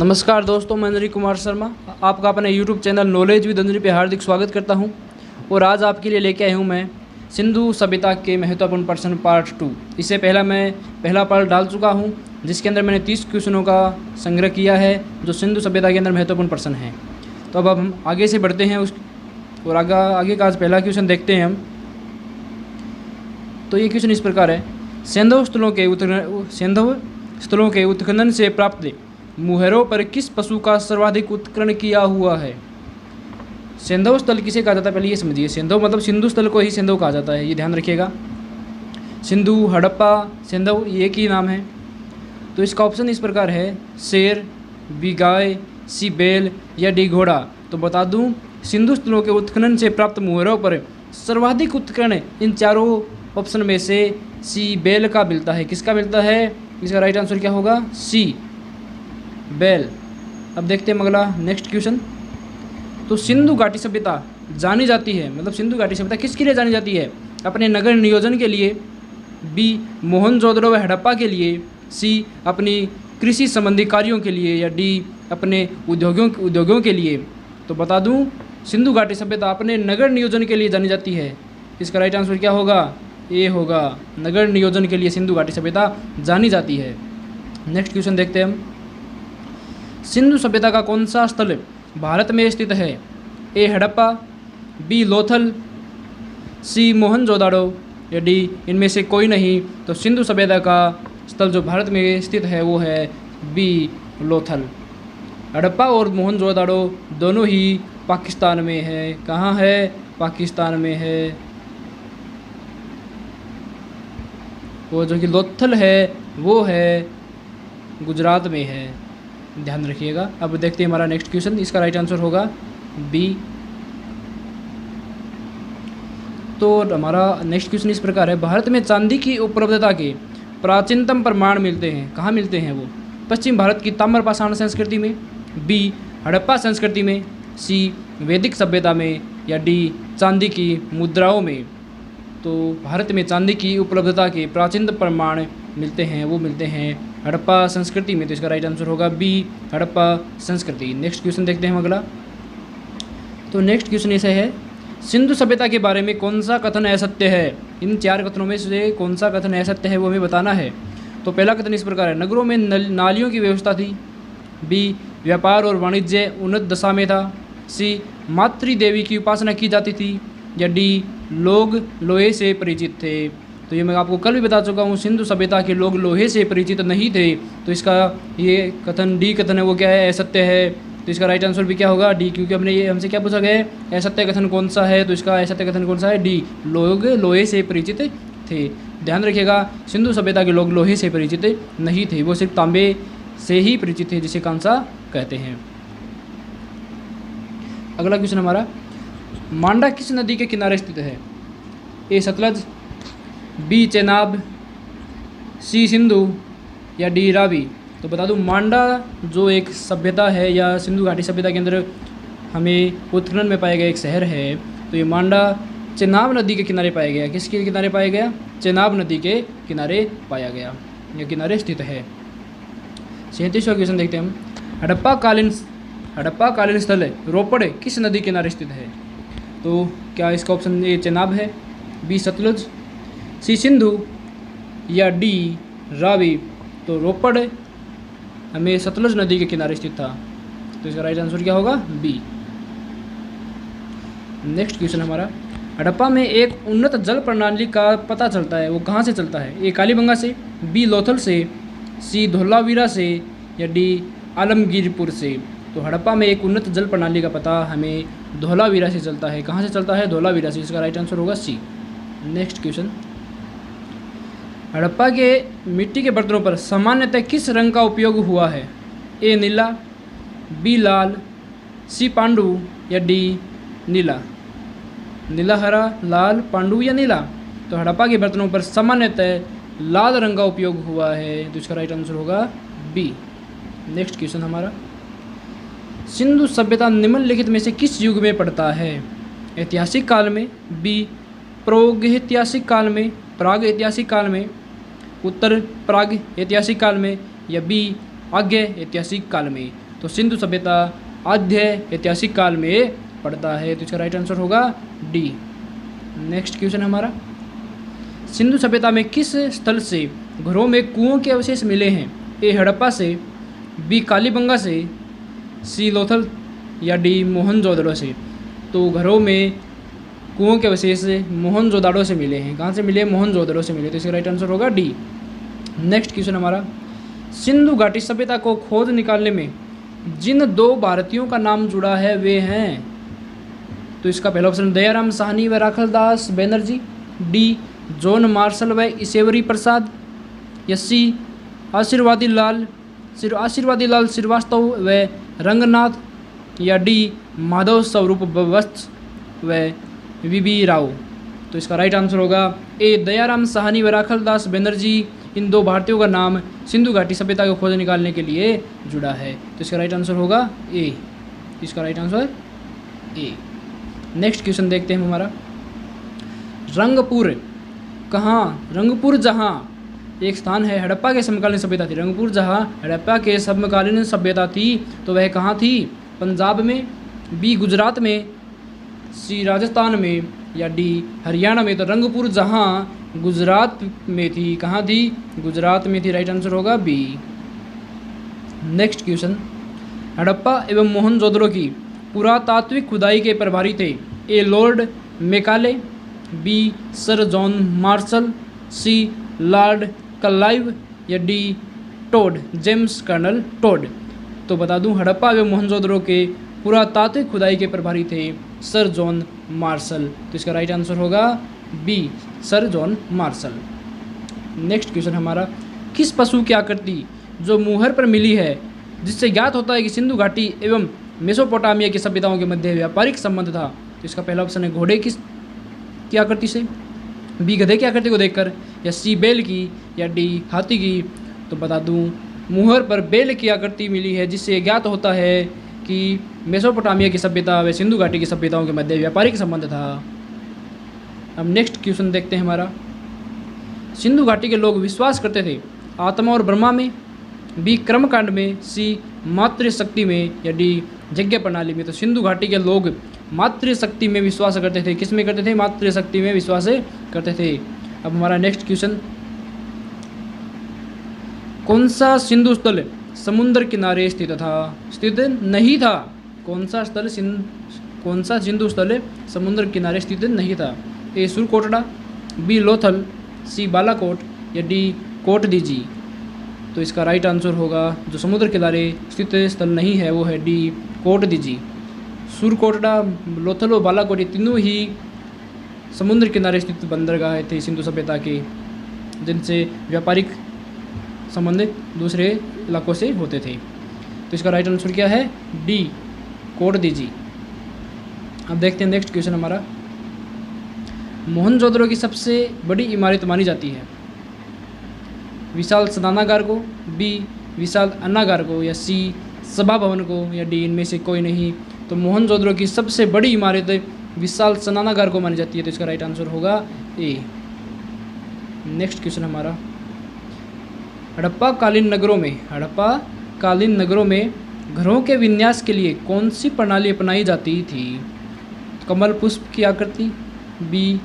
नमस्कार दोस्तों, मैं अंजनी कुमार शर्मा आपका अपने YouTube channel knowledge with Anjani पे हार्दिक स्वागत करता हूं। और आज आपके लिए लेके आया हूं मैं सिंधु सभ्यता के महत्वपूर्ण प्रश्न पार्ट 2। इससे पहला मैं पहला पार्ट डाल चुका हूं, जिसके अंदर मैंने 30 क्वेश्चनों का संग्रह किया है जो सिंधु सभ्यता के अंदर महत्वपूर्ण प्रश्न हैं। तो अब हम आगे से बढ़ते हैं और आगे का आज पहला क्वेश्चन देखते हैं हम। तो ये क्वेश्चन इस प्रकार है, सैंधव स्थलों के उत्खनन से प्राप्त मुहरों पर किस पशु का सर्वाधिक उत्खनन किया हुआ है? सैंधव स्थल किसे कहा जाता है, पहले ये समझिए। सैंधव मतलब सिंधु स्थल को ही सैंधव कहा जाता है, ये ध्यान रखिएगा। सिंधु, हड़प्पा, सैंधव ये एक ही नाम है। तो इसका ऑप्शन इस प्रकार है, शेर, बी गाय, सी बैल या डी घोड़ा। तो बता दूं, सिंधु स्थलों के उत्खनन से प्राप्त मुहरों पर सर्वाधिक उत्खनन इन चारों ऑप्शन में से सी बैल का मिलता है। किसका मिलता है? इसका राइट आंसर क्या होगा? सी बैल। अब देखते हैं अगला नेक्स्ट क्वेश्चन। तो सिंधु घाटी सभ्यता जानी जाती है, मतलब सिंधु घाटी सभ्यता किसके लिए जानी जाती है? अपने नगर नियोजन के लिए, बी मोहनजोदड़ो व हड़प्पा के लिए, सी अपनी कृषि संबंधी कार्यों के लिए या डी अपने उद्योगों के लिए। तो बता दूं, सिंधु घाटी सभ्यता अपने नगर नियोजन के लिए जानी जाती है। इसका राइट आंसर क्या होगा? ए होगा। नगर नियोजन के लिए सिंधु घाटी सभ्यता जानी जाती है। नेक्स्ट क्वेश्चन देखते हैं हम। सिंधु सभ्यता का कौन सा स्थल भारत में स्थित है? ए हड़प्पा, बी लोथल, सी मोहनजोदाड़ो या डी इनमें से कोई नहीं। तो सिंधु सभ्यता का स्थल जो भारत में स्थित है वो है बी लोथल। हड़प्पा और मोहनजोदाड़ो दोनों ही पाकिस्तान में है। कहाँ है? पाकिस्तान में है। वो जो कि लोथल है वो है गुजरात में है, ध्यान रखिएगा। अब देखते हैं हमारा नेक्स्ट क्वेश्चन। इसका राइट आंसर होगा बी। तो हमारा नेक्स्ट क्वेश्चन इस प्रकार है, भारत में चांदी की उपलब्धता के प्राचीनतम प्रमाण मिलते हैं। कहाँ मिलते हैं वो? पश्चिम भारत की ताम्रपाषाण संस्कृति में, बी हड़प्पा संस्कृति में, सी वैदिक सभ्यता में या डी चांदी की मुद्राओं में। तो भारत में चांदी की उपलब्धता के प्राचीनतम प्रमाण मिलते हैं, वो मिलते हैं हड़प्पा संस्कृति में। तो इसका राइट आंसर होगा बी हड़प्पा संस्कृति। नेक्स्ट क्वेश्चन देखते हैं हम अगला। तो नेक्स्ट क्वेश्चन ऐसे है, सिंधु सभ्यता के बारे में कौन सा कथन असत्य है? इन चार कथनों में से कौन सा कथन असत्य है वो हमें बताना है। तो पहला कथन इस प्रकार है, नगरों में नालियों की व्यवस्था थी, बी व्यापार और वाणिज्य उन्नत दशा में था, सी मातृ देवी की उपासना की जाती थी या डी लोग लोहे से परिचित थे। तो ये मैं आपको कल भी बता चुका हूँ, सिंधु सभ्यता के लोग लोहे से परिचित नहीं थे। तो इसका ये कथन डी कथन है वो क्या है? असत्य है। तो इसका राइट आंसर भी क्या होगा? डी, क्योंकि हमने ये हमसे क्या पूछा गया है, असत्य कथन कौन सा है? तो इसका असत्य कथन कौन सा है? डी, लोग लोहे से परिचित थे। ध्यान रखिएगा, सिंधु सभ्यता के लोग लोहे से परिचित नहीं थे, वो सिर्फ तांबे से ही परिचित थे, जिसे कांसा कहते हैं। अगला क्वेश्चन हमारा, मांडा किस नदी के किनारे स्थित है? ए सतलज, बी चेनाब, सी सिंधु या डी रावी। तो बता दूं, मांडा जो एक सभ्यता है या सिंधु घाटी सभ्यता के अंदर हमें उत्खनन में पाया गया एक शहर है। तो ये मांडा चेनाब नदी के किनारे पाया गया। किसके किनारे पाया गया? चेनाब नदी के किनारे पाया गया, या किनारे स्थित है। 37वां क्वेश्चन देखते हैं हम। हड़प्पा कालीन स्थल रोपड़ किस नदी किनारे स्थित है? तो क्या इसका ऑप्शन ए चेनाब है, बी सतलुज, सी सिंधु या डी रावी। तो रोपड़ हमें सतलुज नदी के किनारे स्थित था, तो इसका राइट आंसर क्या होगा? बी। नेक्स्ट क्वेश्चन हमारा, हड़प्पा में एक उन्नत जल प्रणाली का पता चलता है, वो कहाँ से चलता है? ए कालीबंगा से, बी लोथल से, सी धोलावीरा से या डी आलमगीरपुर से। तो हड़प्पा में एक उन्नत जल प्रणाली का पता हमें धोलावीरा से चलता है। कहाँ से चलता है? धोलावीरा से। इसका राइट आंसर होगा सी। नेक्स्ट क्वेश्चन, हड़प्पा के मिट्टी के बर्तनों पर सामान्यतः किस रंग का उपयोग हुआ है? ए नीला, बी लाल, सी पांडु या डी नीला। नीला, हरा, लाल, पांडु या नीला। तो हड़प्पा के बर्तनों पर सामान्यतः लाल रंग का उपयोग हुआ है, तो इसका राइट आंसर होगा बी। नेक्स्ट क्वेश्चन हमारा, सिंधु सभ्यता निम्नलिखित में से किस युग में पड़ता है? ऐतिहासिक काल में, बी प्रागैतिहासिक काल में, उत्तर प्राग ऐतिहासिक काल में या बी आग्नेय ऐतिहासिक काल में। तो सिंधु सभ्यता आद्य ऐतिहासिक काल में पड़ता है, तो इसका राइट आंसर होगा डी। नेक्स्ट क्वेश्चन हमारा, सिंधु सभ्यता में किस स्थल से घरों में कुओं के अवशेष मिले हैं? ए हड़प्पा से, बी कालीबंगा से, सी लोथल या डी मोहनजोदड़ो से। तो घरों में कुओं के अवशेष मोहनजोदड़ो से मिले हैं। कहाँ से मिले? मोहनजोदड़ो से मिले, तो इसका राइट आंसर होगा डी। नेक्स्ट क्वेश्चन हमारा, सिंधु घाटी सभ्यता को खोज निकालने में जिन 2 भारतीयों का नाम जुड़ा है वे हैं? तो इसका पहला ऑप्शन दयाराम साहनी व Rakhaldas Banerjee, D John Marshall व ईश्वरी प्रसाद, या सी आशीर्वादी लाल श्रीवास्तव व रंगनाथ, या डी माधव स्वरूप वत्स व वीबी राव। तो इसका राइट आंसर होगा ए दयाराम साहनी व राखलदास बनर्जी। इन 2 भारतीयों का नाम सिंधु घाटी सभ्यता को खोज निकालने के लिए जुड़ा है, तो इसका राइट आंसर होगा ए। इसका right answer A. Next question देखते हैं हमारा, रंगपुर कहाँ? रंगपुर जहाँ एक स्थान है हड़प्पा के समकालीन सभ्यता थी। रंगपुर जहाँ हड़प्पा के समकालीन सभ्यता थी तो वह कहाँ थी? पंजाब में, बी गुजरात में, सी राजस्थान में, या डी हरियाणा में। तो रंगपुर जहाँ गुजरात में थी। कहाँ थी? गुजरात में थी, राइट आंसर होगा बी। नेक्स्ट क्वेश्चन, हड़प्पा एवं मोहनजोदड़ो की पुरातात्विक खुदाई के प्रभारी थे? A Lord Macaulay, B sir John Marshall, C Lord Clive, या D Tod James Colonel Tod. तो बता दूं, हड़प्पा एवं मोहनजोदड़ो के पुरातात्विक खुदाई के प्रभारी थे सर जॉन मार्शल, तो इसका राइट आंसर होगा B sir John Marshall. Next question हमारा, किस पशु की आकृति जो मुहर पर मिली है जिससे ज्ञात होता है कि सिंधु घाटी एवं मेसोपोटामिया की सभ्यताओं के मध्य व्यापारिक संबंध था? तो इसका पहला ऑप्शन है घोड़े की आकृति से, बी गधे की आकृति को देखकर, या सी बैल की, या डी हाथी की। तो बता दूं, मुहर पर बैल की आकृति मिली है जिससे ज्ञात होता है कि मेसोपोटामिया की सभ्यता व सिंधु घाटी की सभ्यताओं के मध्य व्यापारिक संबंध था। अब नेक्स्ट क्वेश्चन देखते हैं हमारा, सिंधु घाटी के लोग विश्वास करते थे आत्मा और ब्रह्मा में, बी कर्मकांड में, सी मातृशक्ति में, या डी यज्ञ प्रणाली में। तो सिंधु घाटी के लोग मातृशक्ति में विश्वास करते थे। किस में करते थे? मातृशक्ति में विश्वास करते थे। अब हमारा नेक्स्ट क्वेश्चन, कौन सा सिंधु स्थल समुद्र किनारे स्थित नहीं था? कौन सा सिंधु स्थल समुद्र किनारे स्थित नहीं था? ए सुरकोटड़ा, बी लोथल, सी बालाकोट, या डी कोट दीजी। तो इसका राइट आंसर होगा, जो समुद्र किनारे स्थित स्थल नहीं है वो है डी कोट दीजी। सुरकोटड़ा, लोथल और बालाकोट ये तीनों ही समुद्र किनारे स्थित बंदरगाह थे सिंधु सभ्यता के, जिनसे व्यापारिक संबंध दूसरे इलाकों से होते थे। तो इसका राइट आंसर क्या है? डी कोट दीजी। अब देखते हैं नेक्स्ट क्वेश्चन हमारा, मोहनजोदड़ो की सबसे बड़ी इमारत मानी जाती है? विशाल सदनागार को, बी विशाल अन्नागार को, या सी सभा भवन को, या डी इनमें से कोई नहीं। तो मोहनजोदड़ो की सबसे बड़ी इमारत विशाल सदनागार को मानी जाती है, तो इसका राइट आंसर होगा ए। नेक्स्ट क्वेश्चन हमारा, हड़प्पा कालीन नगरों में घरों के विन्यास के लिए कौन सी प्रणाली अपनाई जाती थी? कमल पुष्प की आकृति, बी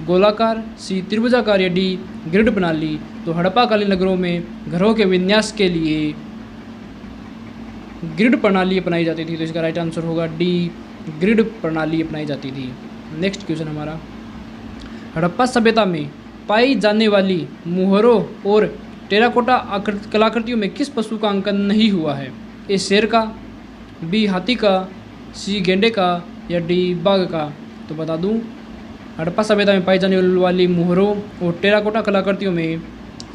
गोलाकार, सी त्रिभुजाकार, या डी ग्रिड प्रणाली। तो हड़प्पा कालीन नगरों में घरों के विन्यास के लिए ग्रिड प्रणाली अपनाई जाती थी, तो इसका राइट आंसर होगा डी ग्रिड प्रणाली अपनाई जाती थी। नेक्स्ट क्वेश्चन हमारा, हड़प्पा सभ्यता में पाई जाने वाली मुहरों और टेराकोटा कलाकृतियों में किस पशु का अंकन नहीं हुआ है? ए शेर का, बी हाथी का, सी गेंडे का, या डी बाघ का। तो बता दूं, हड़प्पा सभ्यता में पाई जाने वाली मुहरों और टेराकोटा कलाकृतियों में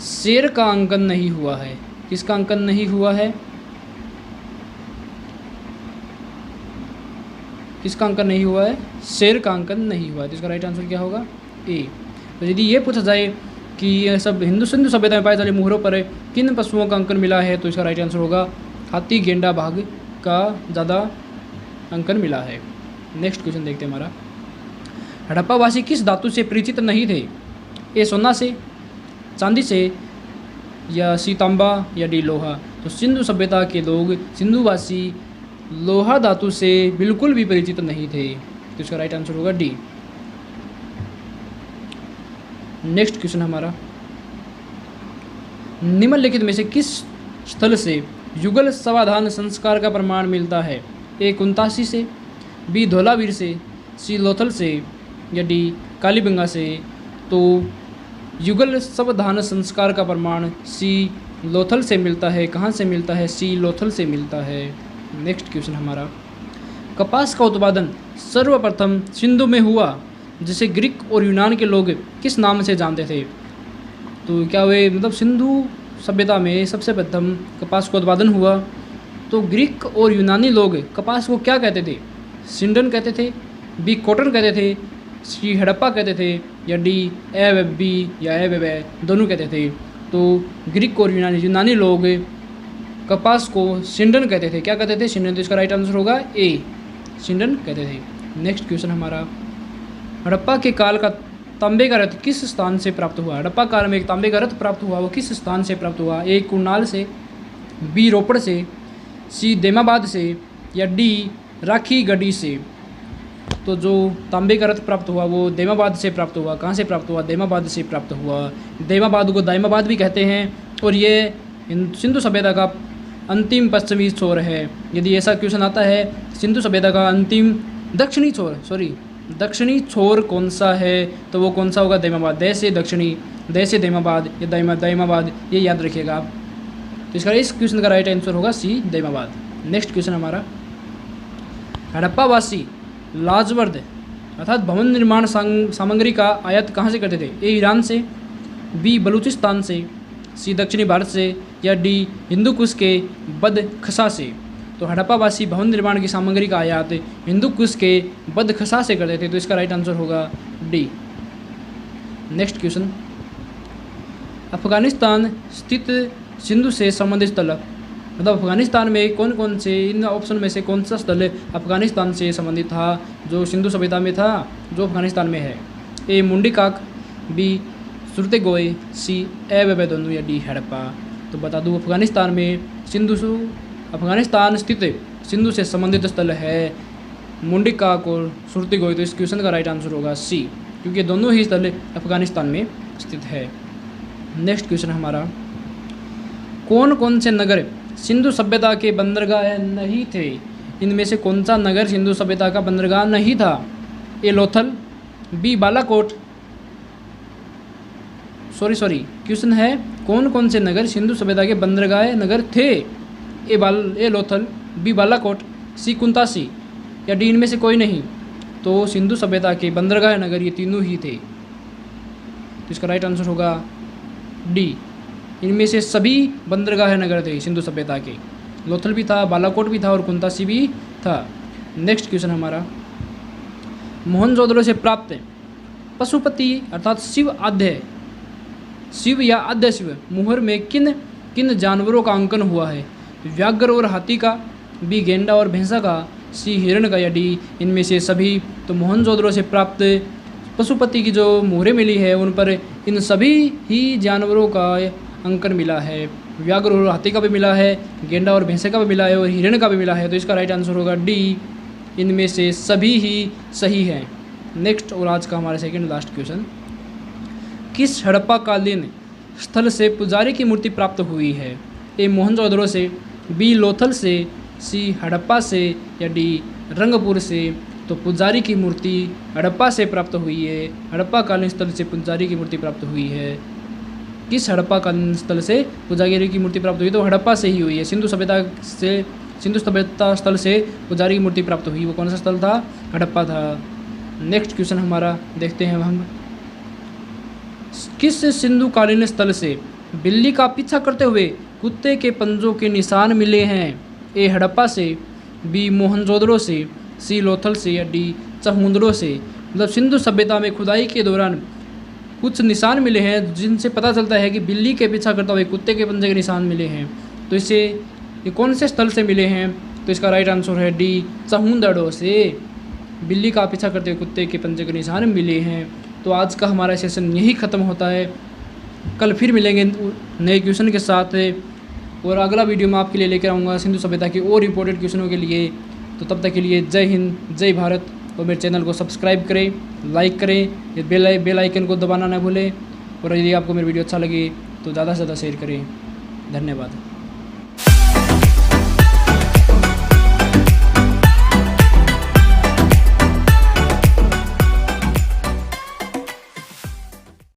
शेर का अंकन नहीं हुआ है। किसका अंकन नहीं हुआ है? किसका अंकन नहीं हुआ है? शेर का अंकन नहीं हुआ है। तो इसका राइट आंसर क्या होगा? ए। तो यदि ये पूछा जाए कि यह सब सिंधु सभ्यता में पाए जाने मुहरों पर किन पशुओं का अंकन मिला है, तो इसका राइट आंसर होगा हाथी, गेंडा, बाघ का ज़्यादा अंकन मिला है। नेक्स्ट क्वेश्चन देखते हैं हमारा, हड़प्पावासी किस धातु से परिचित नहीं थे? ए सोना से, चांदी से, या सी तांबा, या डी लोहा। तो सिंधु सभ्यता के लोग, सिंधुवासी, लोहा धातु से बिल्कुल भी परिचित नहीं थे। तो इसका राइट आंसर होगा डी। नेक्स्ट क्वेश्चन हमारा, निम्नलिखित में से किस स्थल से युगल समाधान संस्कार का प्रमाण मिलता है? ए कुंतासी से, बी धौलावीर से, सी लोथल से, या डी कालीबंगा से। तो युगल समाधान संस्कार का प्रमाण सी लोथल से मिलता है। कहाँ से मिलता है? सी लोथल से मिलता है। नेक्स्ट क्वेश्चन हमारा, कपास का उत्पादन सर्वप्रथम सिंधु में हुआ, जिसे ग्रीक और यूनान के लोग किस नाम से जानते थे? तो क्या वे मतलब सिंधु सभ्यता में सबसे प्रथम कपास का उत्पादन हुआ तो ग्रीक और यूनानी लोग कपास को क्या कहते थे? सिंडन कहते थे, बी कॉटन कहते थे, सी हड़प्पा कहते थे, या डी एबी या एबे दोनों कहते थे। तो ग्रीक और यूनानी लोग कपास को सिंडन कहते थे। क्या कहते थे? सिंडन। तो इसका राइट आंसर होगा ए, सिंडन कहते थे। नेक्स्ट क्वेश्चन हमारा, हड़प्पा के काल का तांबे का रथ किस स्थान से प्राप्त हुआ? हड़प्पा काल में एक तांबे का रथ प्राप्त हुआ, वो किस स्थान से प्राप्त हुआ? ए कुरनाल से, बी रोपड़ से, सी देमाबाद से, या डी राखी गढ़ी से। तो जो तांबे का रथ प्राप्त हुआ वो देमाबाद से प्राप्त हुआ। कहाँ से प्राप्त हुआ? देमाबाद से प्राप्त हुआ। देमाबाद को दाइमाबाद भी कहते हैं और ये सिंधु सभ्यता का अंतिम पश्चिमी छोर है। यदि ऐसा क्वेश्चन आता है सिंधु सभ्यता का अंतिम दक्षिणी छोर कौन सा है, तो वो कौन सा होगा? देमाबाद। दे से दक्षिणी, दे से देमाबाद, या दाइमाबाद, ये याद रखिएगा आप। तो इसका इस क्वेश्चन का राइट आंसर होगा सी, देमाबाद। नेक्स्ट क्वेश्चन हमारा, हड़प्पावासी लाजवर्द अर्थात भवन निर्माण सामग्री का आयात कहाँ से करते थे? ए ईरान से, बी बलूचिस्तान से, सी दक्षिणी भारत से, या डी हिंदू कुश के बदखसा से। तो हड़प्पावासी भवन निर्माण की सामग्री का आयात हिंदू कुश के बदखसा से करते थे। तो इसका राइट आंसर होगा डी। नेक्स्ट क्वेश्चन, अफगानिस्तान स्थित सिंधु से संबंधित स्थल, मतलब अफगानिस्तान में कौन कौन से, इन ऑप्शन में से कौन सा स्थल अफगानिस्तान से संबंधित था जो सिंधु सभ्यता में था, जो अफगानिस्तान में है? ए मुंडीकाक, बी सुरतेगोय, सी एबे दोनों, या डी हड़प्पा। तो बता दूँ अफगानिस्तान स्थित सिंधु से संबंधित स्थल है मुंडीकाक और सुरतेगोय। तो इस क्वेश्चन का राइट आंसर होगा सी, क्योंकि दोनों ही स्थल अफगानिस्तान में स्थित है। नेक्स्ट क्वेश्चन हमारा, कौन कौन से नगर सिंधु सभ्यता के बंदरगाह नहीं थे? इनमें से कौन सा नगर सिंधु सभ्यता का बंदरगाह नहीं था? ए लोथल, बी बालाकोट, क्वेश्चन है कौन कौन से नगर सिंधु सभ्यता के बंदरगाह नगर थे? ए लोथल, बी बालाकोट, सी कुंतासी, या डी इनमें से कोई नहीं। तो सिंधु सभ्यता के बंदरगाह नगर ये तीनों ही थे। तो इसका राइट आंसर होगा डी, इनमें से सभी बंदरगाह नगर थे सिंधु सभ्यता के। लोथल भी था, बालाकोट भी था और कुंतासी भी था। नेक्स्ट क्वेश्चन हमारा, मोहनजोदड़ो से प्राप्त पशुपति अर्थात शिव या आद्य शिव मुहर में किन किन जानवरों का अंकन हुआ है? व्याघ्र और हाथी का, बी गेंडा और भैंसा का, सी हिरण का, या डी इनमें से सभी। तो मोहनजोदड़ो से प्राप्त पशुपति की जो मुहरें मिली है उन पर इन सभी ही जानवरों का अंकन मिला है। व्याघ्र और हाथी का भी मिला है, गेंडा और भैंसे का भी मिला है और हिरण का भी मिला है। तो इसका राइट आंसर होगा डी, इनमें से सभी ही सही हैं। नेक्स्ट और आज का हमारा सेकंड लास्ट क्वेश्चन, किस हड़प्पा कालीन स्थल से पुजारी की मूर्ति प्राप्त हुई है? ए मोहनजोदड़ो से, बी लोथल से, सी हड़प्पा से, या डी रंगपुर से। तो पुजारी की मूर्ति हड़प्पा से प्राप्त हुई है। हड़प्पा कालीन स्थल से पुजारी की मूर्ति प्राप्त हुई है। किस हड़प्पा कालीन स्थल से पुजारी की मूर्ति प्राप्त हुई? तो हड़प्पा से ही हुई है। सिंधु सभ्यता स्थल से पुजारी की मूर्ति प्राप्त हुई, वो कौन सा स्थल था? हड़प्पा था। नेक्स्ट क्वेश्चन हमारा देखते हैं हम, किस सिंधु कालीन स्थल से बिल्ली का पीछा करते हुए कुत्ते के पंजों के निशान मिले हैं? ए हड़प्पा से, बी मोहनजोदड़ो से, सी लोथल से, या डी चहुंदड़ो से। मतलब सिंधु सभ्यता में खुदाई के दौरान कुछ निशान मिले हैं जिनसे पता चलता है कि बिल्ली के पीछा करते हुए कुत्ते के पंजे के निशान मिले हैं। तो इससे ये कौन से स्थल से मिले हैं? तो इसका राइट आंसर है डी, चहुंदड़ो से बिल्ली का पीछा करते हुए कुत्ते के पंजे के निशान मिले हैं। तो आज का हमारा सेशन यही ख़त्म होता है। कल फिर मिलेंगे नए क्वेश्चन के साथ। और अगला वीडियो मैं आपके लिए लेकर आऊँगा सिंधु सभ्यता के और इम्पोर्टेंट क्वेश्चनों के लिए। तो तब तक के लिए जय हिंद, जय भारत। और मेरे चैनल को सब्सक्राइब करें, लाइक करें, ये बेल आइकन को दबाना ना भूलें। और यदि आपको मेरी वीडियो अच्छा लगे तो ज़्यादा से ज़्यादा शेयर करें। धन्यवाद।